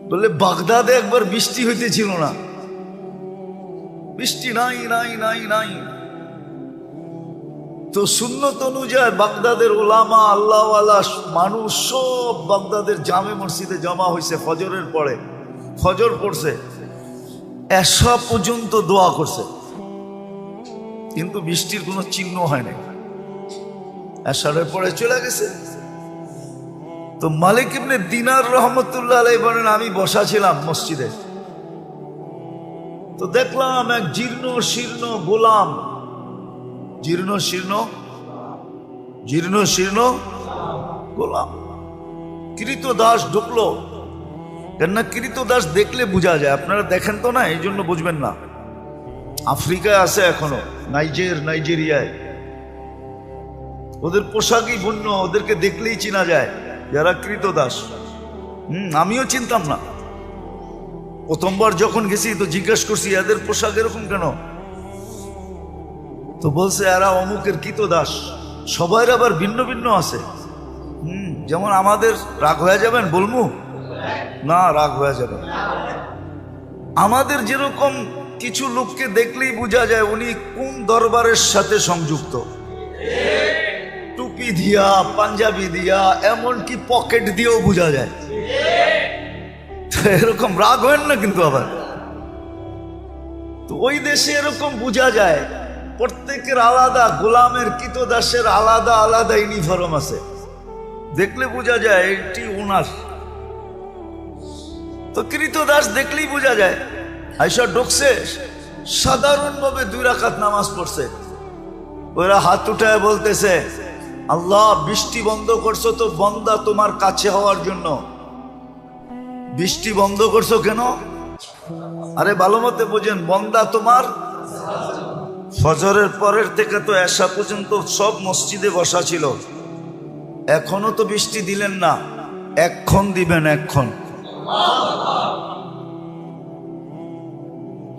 বলে বাগদাদে একবার বৃষ্টি হইতেছিল না, বৃষ্টি নাই নাই নাই নাই। তো সুন্নত অনুযায়ী বাগদাদের ওলামা আল্লাহওয়ালা মানুষ সব বাগদাদের জামে মসজিদে জমা হয়েছে। ফজরের পরে ফজর পড়ছে, এশা পর্যন্ত দোয়া করছে, কিন্তু বৃষ্টির কোনো চিহ্ন হয় নাই। এশারের পরে চলে গেছে। তো মালিক ইবনে দিনার রহমতুল্লাহ আলাইহি বলেন, আমি বসা ছিলাম মসজিদে, তো দেখলাম এক জীর্ণ শীর্ণ গোলাম, জীর্ণ শীর্ণ গোলাম কৃতদাস ঢুকলো। কেননা কৃতদাস দেখলে বোঝা যায়, আপনারা দেখেন তো না, এই জন্য বুঝবেন না। আফ্রিকায় আছে এখনো, নাইজেরিয়ায় ওদের পোশাকই ভিন্ন, ওদেরকে দেখলেই চেনা যায় যারা কৃতদাস। আমিও চিনতাম না, প্রথমবার যখন গেছি তো জিজ্ঞেস করছি এদের পোশাক এরকম কেন? তো বলছে এরা অমুকের কৃতদাস। সবাই আবার ভিন্ন ভিন্ন আছে। যেমন আমাদের রাগ হয়ে যাবেন বলমু না, রাগ হয়ে যাবে। আমাদের যেরকম কিছু লোককে দেখলেই বোঝা যায় উনি কোন দরবারের সাথে সংযুক্ত, টুপি দিয়া, পাঞ্জাবি দিয়া, এমনকি পকেট দিয়েও বোঝা যায়। এরকম রাগ হয় না কিন্তু আবার। তো ওই দেশে এরকম বোঝা যায়, প্রত্যেকের আলাদা, গোলামের কৃতদাসের আলাদা আলাদা ইউনিফর্ম আছে, দেখলে বোঝা যায় এটি ওনার। তো কৃতদাস দেখলেই বোঝা যায়। আইসা ঢুকছে, সাধারণভাবে 2 রাকাত নামাজ পড়ছে। ওরা হাত উঠায় বলতেছে, আল্লাহ বৃষ্টি বন্ধ করছো তো বন্দা তোমার কাছে হওয়ার জন্য। বৃষ্টি বন্ধ করছো কেন? আরে ভালো মতে বোঝেন, বন্দা তোমার। ফজরের পরের থেকে তো এশা পর্যন্ত সব মসজিদে বসা ছিল, এখনো তো বৃষ্টি দিলেন না, এক্ষণ দিবেন, এক্ষণ।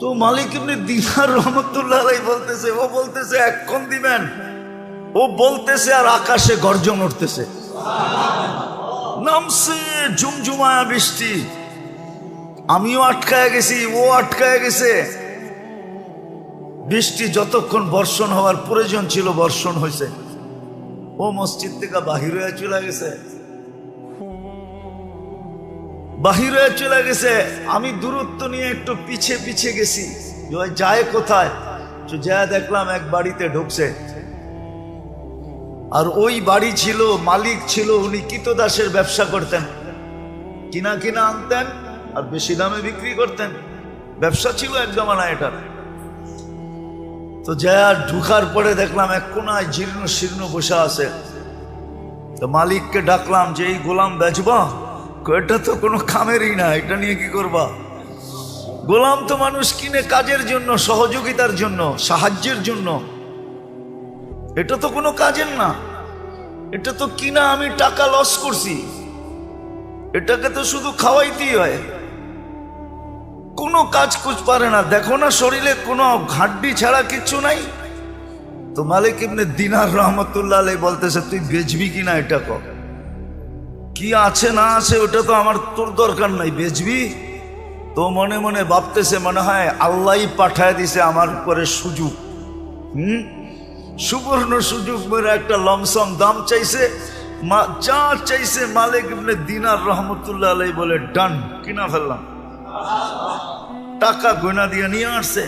তো মালিক ইবনে দিনার রহমতুল্লাহ আলাইহি বলতেছে, ও বলতেছে এক্ষণ দিবেন, ও বলতেছে আর আকাশে গর্জন উঠতেছে, নামছে ঝুমঝুমায়া বৃষ্টি। আমিও আটকায় গেছি, ও আটকায় গেছে। বৃষ্টি যতক্ষণ বর্ষণ হওয়ার প্রয়োজন ছিল বর্ষণ হয়েছে। ও মসজিদ থেকে বাহির হয়ে চলে গেছে, বাহির হয়ে চলে গেছে। আমি দূরত্ব নিয়ে একটু পিছে পিছে গেছি, যায় কোথায়। যা দেখলাম এক বাড়িতে ঢুকছে, আর ওই বাড়ি ছিল, মালিক ছিল উনি কৃতদাসের ব্যবসা করতেন, কিনা কিনা আনতেন আর বেশি দামে বিক্রি করতেন, ব্যবসা ছিল এক জমানা এটা। তো যা ঢুকার পরে দেখলাম এক কোনায় জীর্ণ শীর্ণ বসা আছে। তো মালিককে ডাকলাম যে এই গোলাম বেচবা? এটা তো কোনো কামেরই না, এটা নিয়ে কি করবা? গোলাম তো মানুষ কিনে কাজের জন্য, সহযোগিতার জন্য, সাহায্যের জন্য, এটা তো কোনো কাজের না। এটা তো কিনা আমি টাকা লস করছি, এটাকে তো শুধু খাওয়াইতেই হয়, কোনো কাজ কুছ পারে না। দেখো না শরীরে কোনো হাড্ডি ছাড়া কিচ্ছু নাই। তো মালিক ইবনে দিনার রহমতুল্লাহ আলাইহি বলতেছে, তুই বেচবি কিনা এটা কর, কি আছে না আছে ওটা তো আমার তোর দরকার নাই, বেচবি? তো মনে মনে ভাবতেছে, মনে হয় আল্লাহই পাঠায় দিছে আমার উপরে সুযোগ, সুবর্ণ সুযোগ মেরে একটা লমসম দাম চাইছে, যা চাইছে মালিক ইবনে দিনার রহমতুল্লাহ আলাইহি বলে ডান, কিনা ফেললাম। টাকা গয়না দিয়ে নিয়ে আসছে।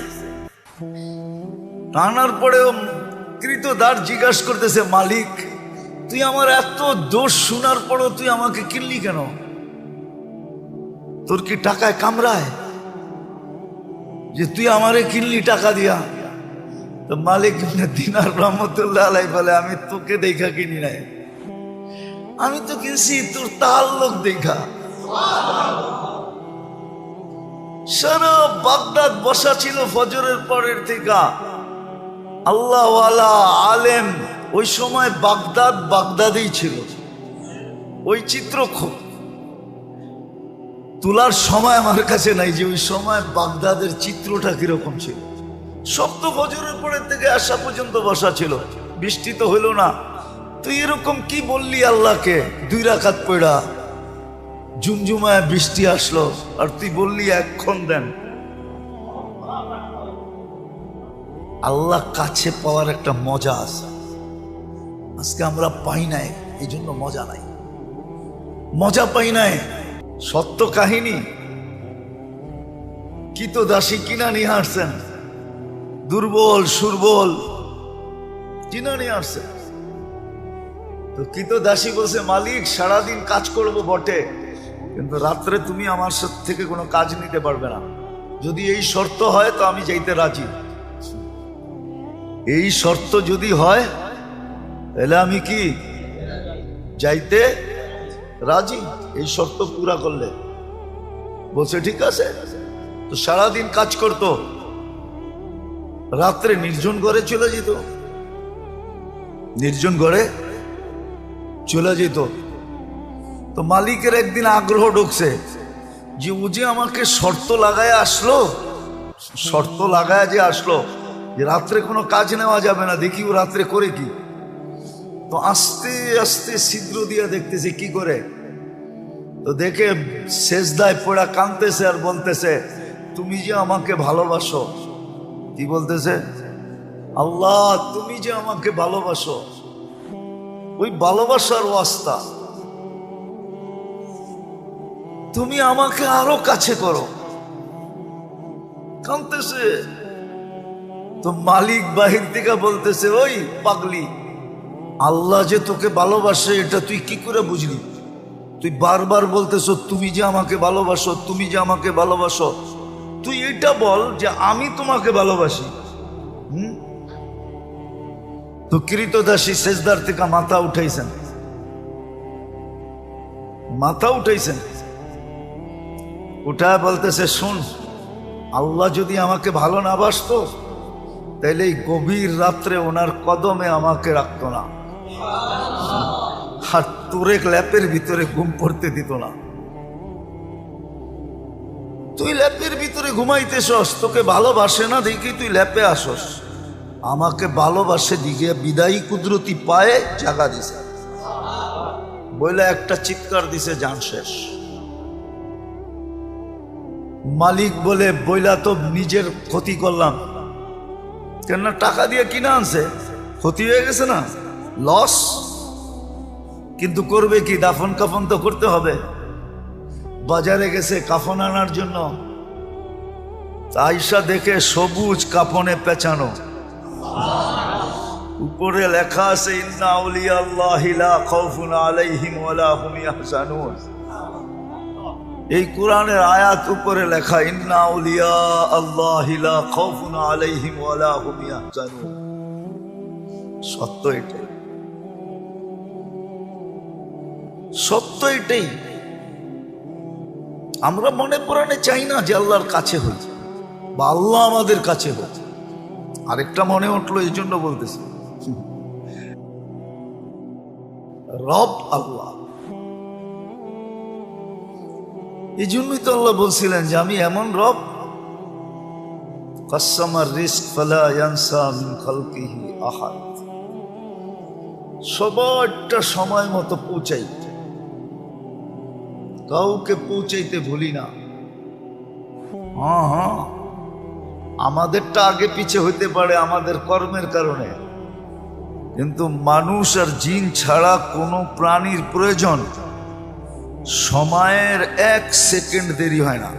আনার পরেও কৃতদাস জিজ্ঞাসা করতেছে, মালিক তুই আমার এত দোষ শোনার পরও তুই আমাকে কিনলি কেন? তোর কি টাকায় কামড়ায় যে তুই আমারে কিনলি টাকা দিয়া? তো মালিক ইবনে দিনার রহমতুল্লাহ আলাইহি বলে, আমি তোকে দেখা কিনি নাই, আমি তো কিনছি তোর তাআল্লুক দেখা। সারা বাগদাদ বসা ছিল ফজরের পরের থেকে আল্লাহওয়ালা আলেম। ওই সময় বাগদাদ বাগদাদেই ছিল, ওই চিত্র তোলার সময় আমার কাছে নাই যে ওই সময় বাগদাদের চিত্রটা কিরকম ছিল। সব তো ফজরের পরের থেকে আসা পর্যন্ত বসা ছিল, বৃষ্টি তো হইল না। তুই এরকম কি বললি আল্লাহকে 2 রাকাত পড়া? ঝুমঝুমায় বৃষ্টি আসলো আর তুই বললি এক্ষণ দেন। আল্লাহ কাছে পাওয়ার একটা মজা আছে, আজকে আমরা পাই নাই, এই জন্য মজা নাই, মজা পাই নাই। সত্য কাহিনী, কি তো দাসী কিনা নিয়ে আসছেন, দুর্বল সুরবল কিনা নিয়ে আসছেন। তো কি তো দাসী বলছে, মালিক সারাদিন কাজ করবো বটে, কিন্তু রাত্রে তুমি আমার থেকে কোনো কাজ নিতে পারবে না। যদি এই শর্ত হয় তো আমি যাইতে রাজি। এই শর্ত যদি হয় তাহলে আমি কি যাইতে রাজি, এই শর্ত পুরা করলে। বলছে ঠিক আছে। তো সারাদিন কাজ করতো, রাত্রে নির্জন ঘরে চলে যেত, নির্জন ঘরে চলে যেত। তো মালিকের একদিন আগ্রহ ঢুকছে যে ও যে আমাকে শর্ত লাগায় আসলো, শর্ত লাগায় যে আসলো যে রাত্রে কোনো কাজ নেওয়া যাবে না, দেখি ও রাত্রে করে কি। তো আস্তে আস্তে ছিদ্র দিয়ে দেখতেছে কি করে। তো দেখে সেজদায় পড়া কাঁদতেছে আর বলতেছে, তুমি যে আমাকে ভালোবাসো। কি বলতেছে? আল্লাহ তুমি যে আমাকে ভালোবাসো, ওই ভালোবাসার ওয়াস্তা তুমি আমাকে আরো কাছে করো। কাঁদতেছে। তো মালিক বাহির থেকে বলতেছে, ওই পাগলি, আল্লাহ যে তোকে ভালোবাসে এটা তুই কি করে বুঝলি? তুই বারবার বলতেছ তুমি যে আমাকে ভালোবাসো, তুমি যে আমাকে ভালোবাসো, তুই এটা বল যে আমি তোমাকে ভালোবাসি। তো কৃতদাসী সেজদার থেকে মাথা উঠাইছেন, মাথা উঠাইছেন, উঠা বলতেছে, শুন, আল্লাহ যদি আমাকে ভালো না বাসতো তাইলে এই গভীর রাত্রে ওনার কদমে আমাকে রাখতো না, আর তোরে ল্যাপের ভিতরে ঘুম পড়তে দিত না। তুই ল্যাপের ভিতরে ঘুমাইতেছস, তোকে ভালোবাসে না দেখি তুই ল্যাপে আসস। আমাকে ভালোবাসে দিকে বিদায়ী কুদরতি পায়ে জাগা দিছে, বইলে একটা চিৎকার দিছে, জান শেষ। মালিক বলে, বইলা তো নিজের ক্ষতি করলাম, কেননা টাকা দিয়ে কিনা আনছে, ক্ষতি হয়ে গেছে না, লস। কিন্তু করবে কি, দাফন কাফন তো করতে হবে। বাজারে গেছে কাফন আনার জন্য, আয়সা দেখে সবুজ কাফনে পেঁচানো, উপরে লেখা আছে ইন্না আউলিয়া আল্লাহি লা খাউফুন আলাইহিম ওয়ালা হুম ইয়াহজানুন। এই কোরআনের আয়াত উপরে লেখা ইন্না আউলিয়া আল্লাহি লা খাউফুন আলাইহিম ওয়ালা হুম ইয়াহজানুন। সত্য এটাই, সত্য এটাই। আমরা মনে প্রাণে চাই না যে আল্লাহর কাছে হই বা আল্লাহ আমাদের কাছে হোক। আরেকটা মনে উঠলো, এই জন্য বলতেছি, রব আল্লাহ। এই জন্যই তো আল্লাহ বলছিলেন যে আমি এমন রব, কাসসামার রিজক ফালা ইয়ানসা মিন খালকিহি আহাদ, সবারটা সময় মতো পৌঁছাই, কাউকে পৌঁছাইতে ভুলি না। হ্যাঁ, আমাদেরটা আগে পিছে হইতে পারে আমাদের কর্মের কারণে, কিন্তু মানুষ আর জিন ছাড়া কোনো প্রাণীর প্রয়োজন সময়ের 1 সেকেন্ড দেরি হয় না।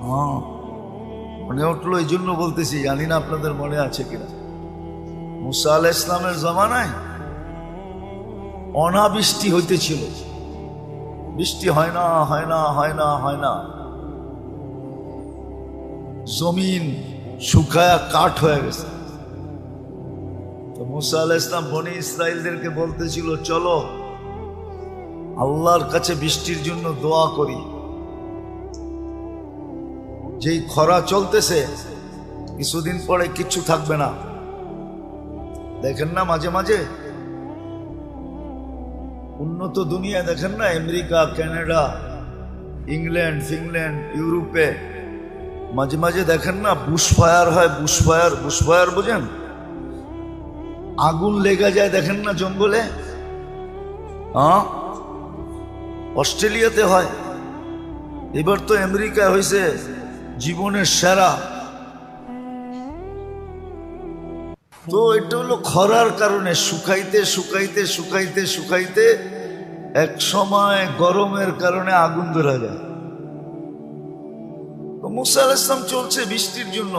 হ্যাঁ, মনে উঠলো, এই জন্য বলতেছি, জানি না আপনাদের মনে আছে কিনা, মুসা আলাইহিস ইসলামের জমানায় অনাবৃষ্টি হইতেছিল, বৃষ্টি হয় না, হয় না, হয় না, হয় না, জমিন শুকায়া কাঠ হয়ে গেছে। তো মুসা আলাইহিস সালাম বনি ইসরাইলদেরকে বলতেছিল, চলো আল্লাহর কাছে বৃষ্টির জন্য দোয়া করি। যেই খরা চলতেছে, কিছুদিন পরে কিচ্ছু থাকবে না। দেখেন না মাঝে মাঝে উন্নত দুনিয়া, দেখেন না আমেরিকা, কানাডা, ইংল্যান্ড, ফিনল্যান্ড, ইউরোপে মাঝে মাঝে দেখেন না বুশফায়ার হয়। বুশফায়ার, বুশফায়ার বোঝেন? আগুন লেগে যায়, দেখেন না জঙ্গলে। হ্যাঁ, অস্ট্রেলিয়াতে হয়, এবার তো আমেরিকায় হয়েছে জীবনের সেরা। তো এটা হলো খরার কারণে, শুকাইতে শুকাইতে শুকাইতে শুকাইতে এক সময় গরমের কারণে আগুন ধরা যায়। তো মুসা আলাইহিস সালাম চলছে বৃষ্টির জন্য,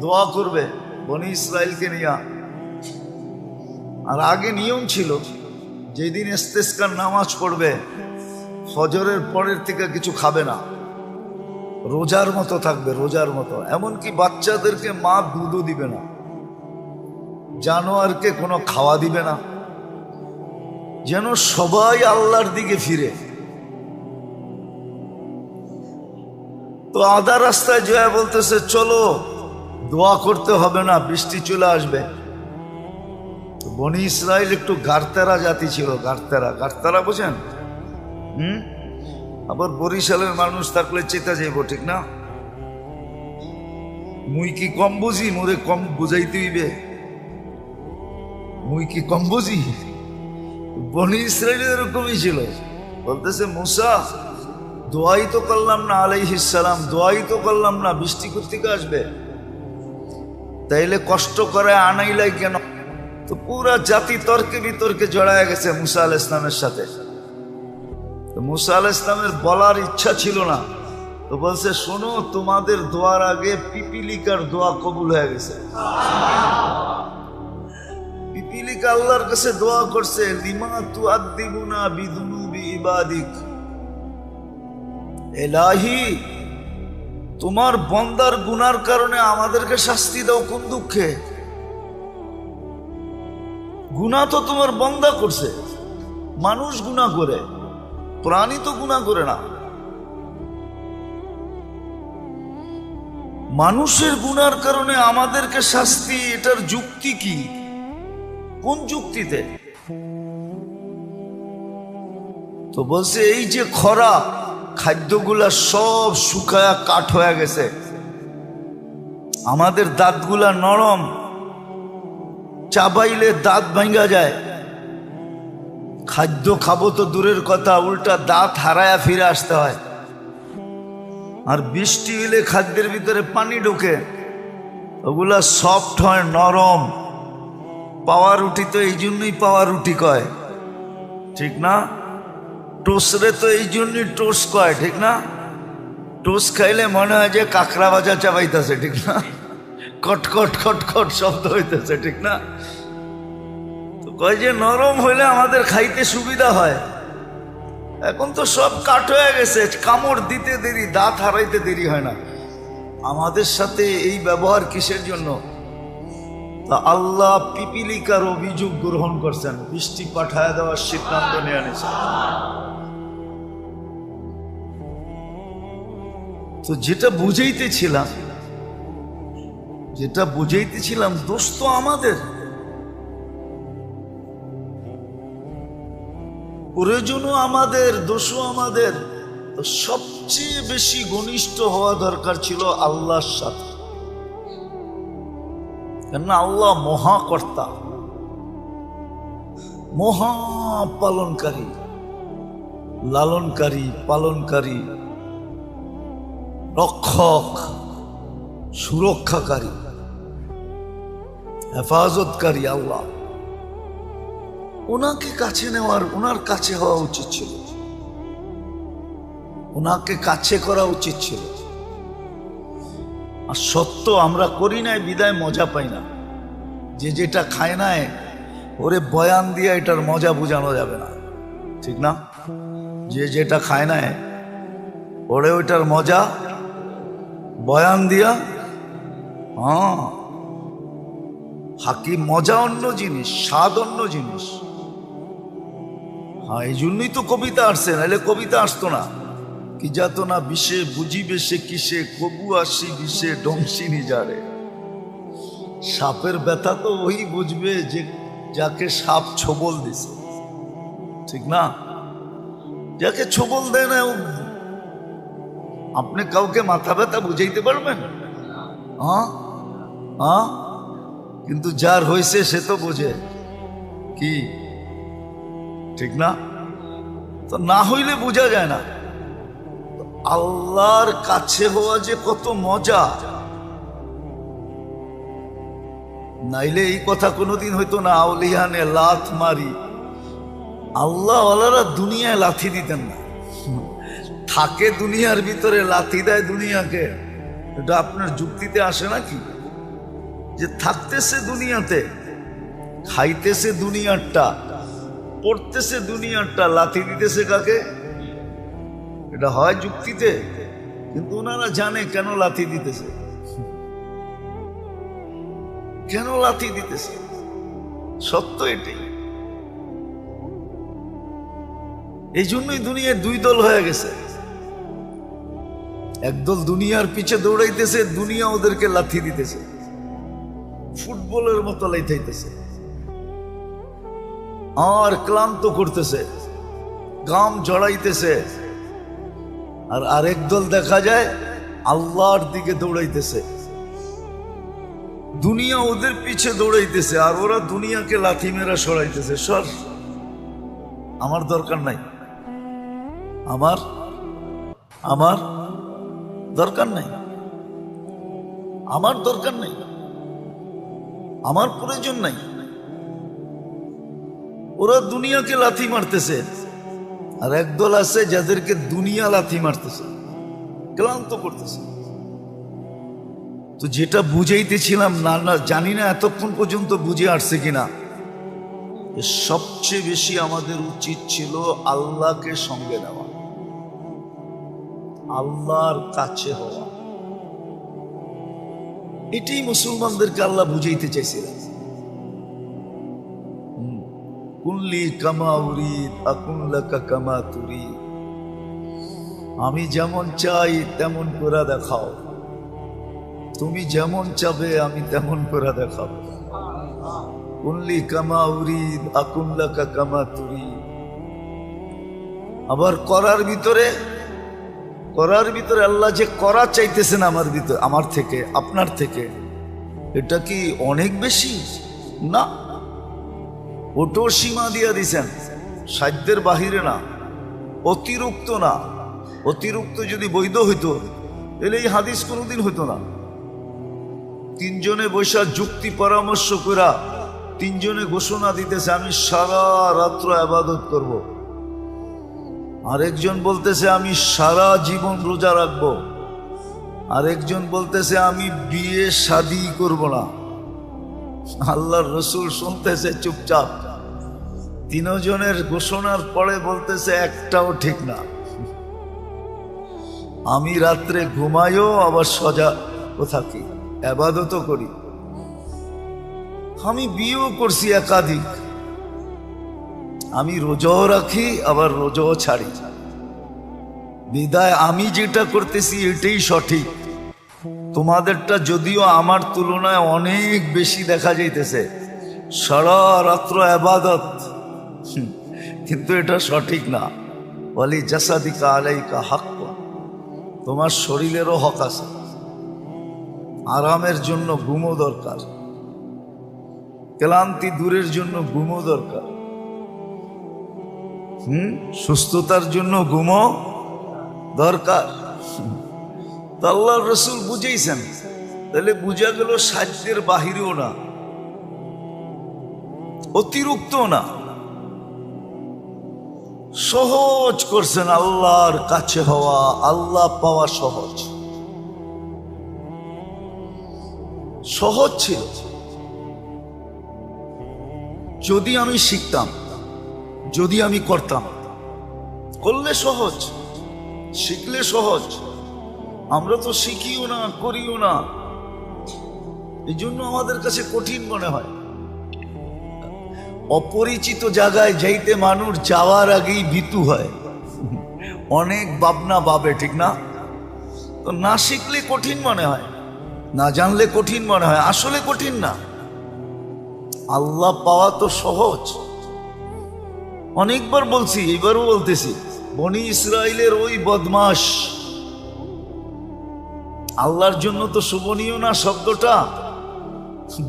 দোয়া করবে বনি ইসরাইলকে নিয়ে। আর আগে নিয়ম ছিল, যেদিন ইস্তেসকার নামাজ পড়বে ফজরের পরের থেকে কিছু খাবে না, রোজার মতো থাকবে, রোজার মতো। এমনকি বাচ্চাদেরকে মা দুধও দিবে না, জানোয়ারকে কোনো খাওয়া দিবে না, যেন সবাই আল্লাহর দিকে ফিরে। তো আধা রাস্তায় জয়া বলতেছে চলো, দোয়া করতে হবে না, বৃষ্টি চলে আসবে। বনি ইসরাইল একটু গারতেরা জাতি ছিল, গারতেরা, গারতেরা বোঝেন? আবার বরিশালের মানুষ থাকলে চেতা যাইব, ঠিক না? মুই কি কম বুঝি, মোরে কম বুঝাইতে হইবে? মুই কি কম বুঝি? বনি ইসরাইল এরকমই ছিল। বলতেছে মুসা, দোয়াই তো করলাম না আলাইহিস সালাম, দোয়াই তো করলাম না, বৃষ্টি কোত্থেকে আসবে? তাইলে কষ্ট করে আনাইলাই কেন? তো পুরা জাতি তর্কে বিতর্কে জড়ায় গেছে মুসা আলাইহিস সালামের সাথে। তো মুসা আলাইহিস সালামের বলার ইচ্ছা ছিল না। তো বলছে শোনো, তোমাদের দোয়ার আগে পিপিলিকার দোয়া কবুল হয়ে গেছে। পিপিলিকা আল্লাহর কাছে দোয়া করছে, লিমা তুআদ্দিবুনা বিদুনুবি ইবাদিক, এলাহি তোমার বন্দার গুনার কারণে আমাদেরকে শাস্তি দাও কোন দুঃখে? গুনাহ তো তোমার বন্দা করছে, মানুষ গুনাহ করে, প্রাণী তো গুনাহ করে না। মানুষের গুনার কারণে আমাদেরকে শাস্তি, এটার যুক্তি কি? কোন যুক্তিতে? তো বলছে এই যে খরা, খাদ্যগুলা সব শুকায়া কাঠ হয়ে গেছে, আমাদের দাঁতগুলা নরম, চাবাইলে দাঁত ভাঙ্গা যায়। খাদ্য খাবো তো দূরের কথা, উল্টা দাঁত হারায়া ফিরে আসতে হয়। আর বৃষ্টি হলে খাদ্যের ভিতরে পানি ঢোকে, ওগুলা সফট হয়, নরম। পাওয়া রুটি তো এই জন্যই পাওয়া রুটি কয়, ঠিক না? টোস্টরে তো এই জন্যই টোস্ট কয়, ঠিক না? টোস্ট খাইলে মনে হয় যে কাঁকড়া ভাজা চাবাইতেছে, ঠিক না? কটকট খটখট শব্দ হইতেছে, ঠিক না? তো কয় যে নরম হইলে আমাদের খাইতে সুবিধা হয়। এখন তো সব কাঠ হয়ে গেছে, কামড় দিতে দেরি, দাঁত হারাইতে দেরি হয় না। আমাদের সাথে এই ব্যবহার কিসের জন্য? তা আল্লাহ পিপিলিকার অভিযোগ গ্রহণ করছেন, বৃষ্টি পাঠায় দেওয়ার সিদ্ধান্ত নিয়ে আনেছেন। তো যেটা বুঝাইতেছিলাম দোষ তো আমাদের, প্রয়োজনও আমাদের, দোষও আমাদের। তো সবচেয়ে বেশি ঘনিষ্ঠ হওয়া দরকার ছিল আল্লাহর সাথে, কেননা আল্লাহ মহাকর্তা, মহা পালনকারী, লালনকারী, পালনকারী, রক্ষক, সুরক্ষাকারী, হেফাজতকারী আল্লাহ। ওনাকে কাছে নেওয়ার, ওনার কাছে হওয়া উচিত ছিল, ওনাকে কাছে করা উচিত ছিল। আর সত্য আমরা করি নাই বিদায় মজা পাই না। যে যেটা খায় নাই ওরে বয়ান দিয়ে এটার মজা বোঝানো যাবে না, ঠিক না? যে যেটা খায় নাই ওরে ওইটার মজা বয়ান দিয়া, হ্যাঁ, হাকিম মজা অন্য জিনিস, স্বাদ অন্য জিনিস। হ্যাঁ, এই জন্যই তো কবিতা আসছে, নাহলে কবিতা আসতো না। কি যাত না বিষে বুঝিবে সে কিসে, কবু আসি বিষে ডংসিনি যারে। সাপের ব্যথা তো ওই বুঝবে যে যাকে সাপ ছোবল দিছে, ঠিক না? যাকে ছোবল দেয় না, আপনি কাউকে মাথা ব্যথা বুঝাইতে পারবেন? হ্যাঁ হ্যাঁ, কিন্তু যার হয়েছে সে তো বোঝে, কি ঠিক না? তো তো না হইলে বোঝা যায় না আল্লাহর কাছে হওয়া যে কত মজা। নাইলে এই কথা কোনোদিন হইতো না আউলিয়ানে লাথ মারি। আল্লাহ ওয়ালারা দুনিয়ায় লাথি দিতেন না, থাকে দুনিয়ার ভিতরে লাথি দেয় দুনিয়াকে। এটা আপনার যুক্তিতে আসে নাকি? যে থাকতেছে দুনিয়াতে, খাইতেছে দুনিয়ারটা, পড়তেছে দুনিয়ারটা, লাথি দিতেছে কাকে? এটা হয় যুক্তিতে? কিন্তু ওনারা জানে কেন লাথি দিতেছে, কেন লাথি দিতেছে। সত্য এটাই। এই জন্যই দুনিয়ায় দুই দল হয়ে গেছে। একদল দুনিয়ার পিছে দৌড়াইতেছে, দুনিয়া ওদেরকে লাথি দিতেছে, ফুটবলের মতো লাইতাইতেছে আর ক্লান্ত করতেছে, গাম জড়াইতেছে। আর আরেক দল দেখা যায় আল্লাহর দিকে দৌড়াইতেছে, দুনিয়া ওদের পিছে দৌড়াইতেছে আর ওরা দুনিয়াকে লাথি মেরা সরাইতেছে। সর, আমার দরকার নাই, আমার আমার দরকার নাই, আমার দরকার নাই, আমার প্রয়োজন নাই। ওরা দুনিয়াকে লাথি মারতেছে আর একদল আছে যাদেরকে দুনিয়া লাথি মারতেছে, ক্লান্ত করতেছে। তো যেটা বুঝাইতেছিলাম না জানি না এতক্ষণ পর্যন্ত বুঝে আসছে কিনা, সবচেয়ে বেশি আমাদের উচিত ছিল আল্লাহকে সঙ্গে নেওয়া, আল্লাহর কাছে হওয়া। এটাই মুসলমানদেরকে আল্লাহ বুঝাইতে চাইছিলেন। কুল্লি কামা উরিদ আকুন লাকা কামা তুরিদ, আমি যেমন চাই তেমন করে দেখাও, তুমি যেমন চাবে আমি তেমন করে দেখাবো। কুল্লি কামা উরিদ আকুন লাকা কামা তুরিদ। আবার করার ভিতরে আল্লাহ যে করা চাইতেছেন আমার ভিতরে, আমার থেকে, আপনার থেকে, এটা কি অনেক বেশি? না, ওটাও সীমা দিয়া দিছেন, সাধ্যের বাহিরে না, অতিরিক্ত না। অতিরিক্ত যদি বৈধ হইতো তাহলে এই হাদিস কোনোদিন হইতো না। তিনজনে বৈশা যুক্তি পরামর্শ করা তিনজনে ঘোষণা দিতেছে আমি সারা রাত্র ইবাদত করব, আরেকজন বলতেছে আমি সারা জীবন রোজা রাখবো, আরেকজন বলতেছে আমি বিয়ে শাদী করব না। আল্লাহর রসুল শুনতেছে চুপচাপ, তিনজনের ঘোষণার পরে বলতেছে একটাও ঠিক না। আমি রাত্রে ঘুমাইও আবার সজাগ থাকি, ইবাদতও করি, আমি বিয়েও করছি একাধিক, আমি রোজাও রাখি আবার রোজাও ছাড়ি। বিদায় আমি যেটা করতেছি এটাই সঠিক, তোমাদেরটা যদিও আমার তুলনায় অনেক বেশি দেখা যাইতেছে, সারা রাত্র ইবাদত, কিন্তু এটা সঠিক না। ওয়ালি জাসাদিকা আলাইকা হক, তোমার শরীরেরও হক আছে, আরামের জন্য ঘুমও দরকার, ক্লান্তি দূরের জন্য ঘুমও দরকার, সুস্থতার জন্য ঘুমও দরকার। আল্লাহর রসুল বুঝেইছেন, তাহলে বুঝা গেল সাধ্যের বাহিরেও না, অতিরিক্ত না, সহজ করছেন। আল্লাহর কাছে হওয়া, আল্লাহ পাওয়া সহজ, সহজ ছিল। যদি আমি শিখতাম, যদি আমি করতাম, করলে সহজ, শিখলে সহজ। আমরা তো শিখিও না, করিও না, এই জন্য আমাদের কাছে কঠিন মনে হয়। অপরিচিত জায়গায় যাইতে মানুষ যাওয়ার আগেই ভীতু হয়, অনেক ভাবনা ভাবে, ঠিক না? তো না শিখলে কঠিন মনে হয়, না জানলে কঠিন মনে হয়, আসলে কঠিন না। আল্লাহ পাওয়া তো সহজ। অনেকবার বলছি, এবারও বলতেছি, বনি ইসরাইলের ওই বদমাশ, আল্লাহর জন্য তো শোভনীয় না শব্দটা,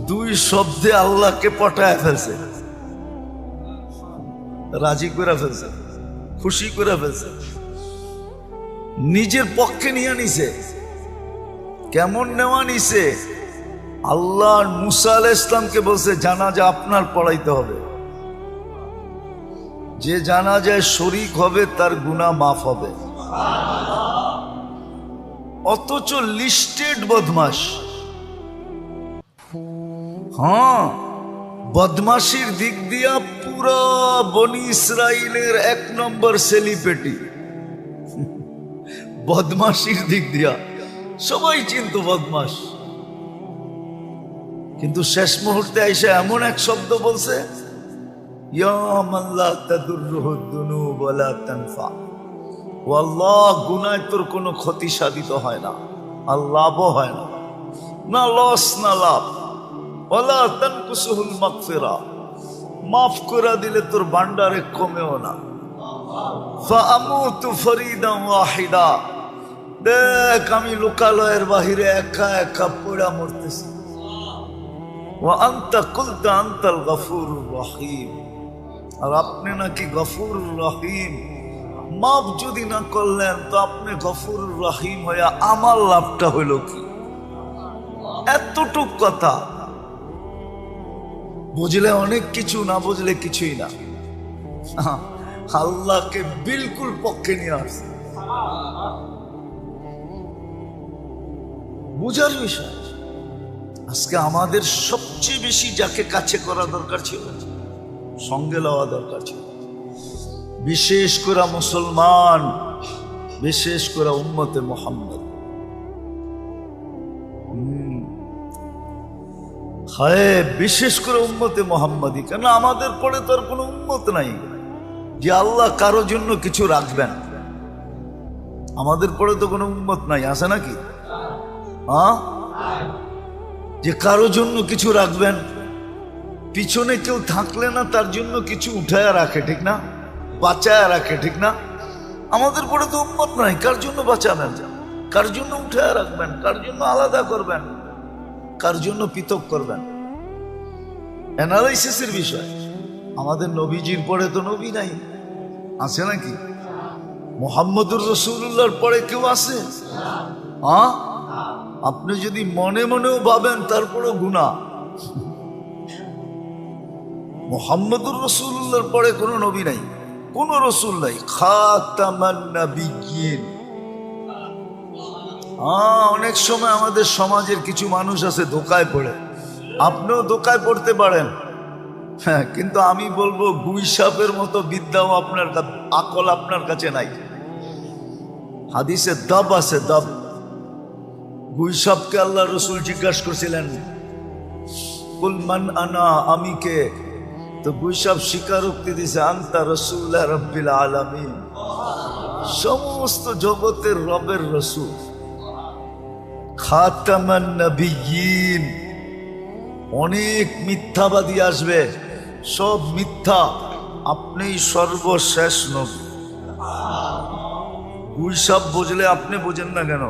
দুই শব্দে আল্লাহকে পটায় ফেলছে, রাজি করে ফেলছে, খুশি করে ফেলছে, নিজের পক্ষে নিয়ে নিছে। কেমন নেওয়া নিছে? আল্লাহ মুসা আলাইহিস সালামকে বলছে জানাজা আপনার পড়াইতে হবে, যে জানাজায় শরীক হবে তার গুনাহ মাফ হবে। অথচ লিস্টেড বদমাশ। হ্যাঁ, বদমাশির দিক দিয়া পুরো বনি ইসরাইলের 1 নম্বর সেলিব্রিটি। বদমাশির দিক দিয়া সবাই চিনতো বদমাশ, কিন্তু শেষ মুহূর্তে এসে এমন এক শব্দ বলছে, ইয়া মান লা তাদুররুহু যুনুব ওয়া লা তানফা। ও আল্লাহ, গুনায় তোর কোনো ক্ষতি সাধিত হয় না, আর লাভও হয় না, না লস না লাভ। ওয়ালা তানকুসুহুল মাগফিরা, মাফ করে দিলে তোর ভান্ডারে কমেও না। ফাআমুতু ফরিদান ওয়াহিদা, দেখ আমি লোকালয়ের বাহিরে একা একা পড়া মরতেছি। ওয়া আনতা কুলতা আনতাল গফুরুর রহিম, আর আপনি নাকি গফুরুর রহিম। মাফ যদি না করলেন তো আপনি গফুরুর রহিম হইয়া আমার লাভটা হইল কি? এতটুক কথা বুঝলে অনেক কিছু, না বুঝলে কিছুই না। আল্লাহকে বিলকুল পক্ষে নিয়ে আসছে, বুঝার বিষয়। আজকে আমাদের সবচেয়ে বেশি যাকে কাছে করা দরকার ছিল, সঙ্গে লওয়া দরকার ছিল, বিশেষ করে মুসলমান, বিশেষ করে উম্মতে মুহাম্মদ। হায়, বিশেষ করে উম্মতে মুহাম্মাদি। কেন আমাদের পরে তো আর কোনো উম্মত নাই যে আল্লাহ কারো জন্য কিছু রাখবেন। আমাদের পরে তো কোনো উম্মত নাই, আছে নাকি? হ্যাঁ, যে কারো জন্য কিছু রাখবেন। পিছনে কেউ থাকলে না তার জন্য কিছু উঠায় রাখে, ঠিক না? বাঁচায় রাখে, ঠিক না? আমাদের পরে তো উম্মত নাই, কার জন্য বাঁচাবেন, কার জন্য উঠায় রাখবেন, কার জন্য আলাদা করবেন, কার জন্য পৃথক করবেন? অ্যানালাইসিসের বিষয়। আমাদের নবীজির পরে তো নবী নাই, আছে নাকি? মুহাম্মদুর রাসূলুল্লাহর পরে কেউ আছে? হ্যাঁ, আপনি যদি মনে মনেও ভাবেন তারপরেও গুনাহ। মুহাম্মদুর রাসূলুল্লাহর পরে কোনো নবী নাই, কোন রসুল নাই, খাতামান নাবিয়্যিন। অনেক সময় আমাদের সমাজের কিছু মানুষ আছে ধোকায় পড়ে, আপনিও ধোকায় পড়তে পারেন। হ্যাঁ, কিন্তু আমি বলবো গুই সাপের মতো বিদ্যাও আপনার আকল আপনার কাছে নাই। হাদিসে দব আছে, দব। গুই সাপকে আল্লাহ রসুল জিজ্ঞাসা করছিলেন, কুল মান আনা, আমি কে? তো গুই সাপ স্বীকারোক্তি দিছে, আনতা রাসূলুল্লাহ রাব্বিল আলামিন, সমস্ত জগতের রবের রসুল, খাতামান নাবিয়্যিন। অনেক মিথ্যাবাদী আসবে, সব মিথ্যা, আপনি সর্বশেষ নবী। গুই সাপ বুঝলে আপনি বোঝেন না কেন?